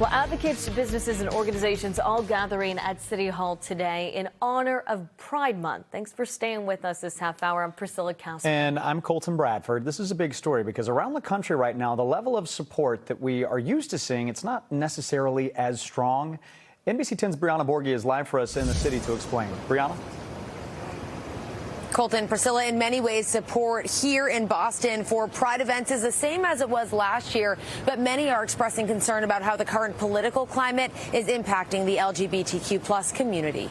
Well, advocates, businesses, and organizations all gathering at City Hall today in honor of Pride Month. Thanks for staying with us this half hour. I'm Priscilla Cowser. And I'm Colton Bradford. This is a big story because around the country right now, the level of support that we are used to seeing, it's not necessarily as strong. NBC 10's Brianna Borghi is live for us in the city to explain. Brianna? Colton, Priscilla, in many ways, support here in Boston for Pride events is the same as it was last year, but many are expressing concern about how the current political climate is impacting the LGBTQ+ community.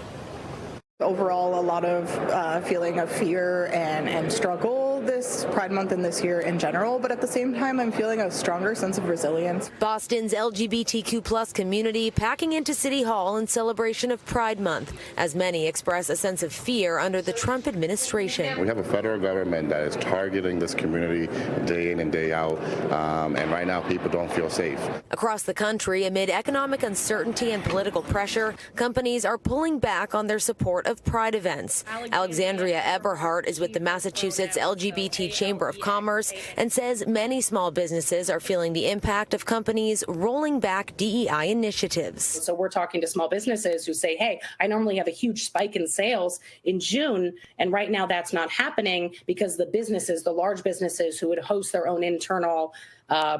Overall, a lot of feeling of fear and struggle this Pride Month and this year in general, but at the same time, I'm feeling a stronger sense of resilience. Boston's LGBTQ+ community packing into City Hall in celebration of Pride Month, as many express a sense of fear under the Trump administration. We have a federal government that is targeting this community day in and day out, and right now people don't feel safe. Across the country, amid economic uncertainty and political pressure, companies are pulling back on their support of Pride events. Alexandria Eberhardt is with the Massachusetts LGBT Chamber of Commerce and says many small businesses are feeling the impact of companies rolling back DEI initiatives. So we're talking to small businesses who say, hey, I normally have a huge spike in sales in June, and right now that's not happening because the businesses, the large businesses who would host their own internal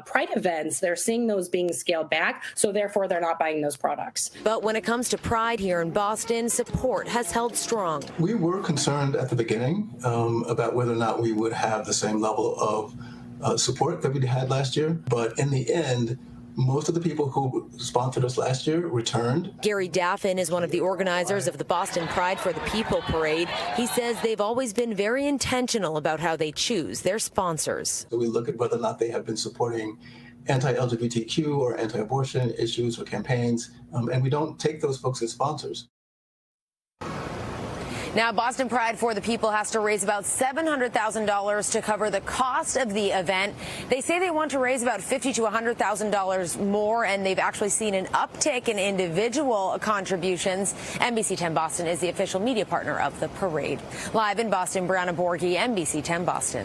Pride events, they're seeing those being scaled back, so therefore they're not buying those products. But when it comes to Pride here in Boston, support has held strong. We were concerned at the beginning about whether or not we would have the same level of support that we had last year, but in the end, most of the people who sponsored us last year returned. Gary Daffin is one of the organizers of the Boston Pride for the People parade. He says they've always been very intentional about how they choose their sponsors. So we look at whether or not they have been supporting anti-LGBTQ or anti-abortion issues or campaigns, and we don't take those folks as sponsors. Now, Boston Pride for the People has to raise about $700,000 to cover the cost of the event. They say they want to raise about $50,000 to $100,000 more, and they've actually seen an uptick in individual contributions. NBC 10 Boston is the official media partner of the parade. Live in Boston, Brianna Borghi, NBC 10 Boston.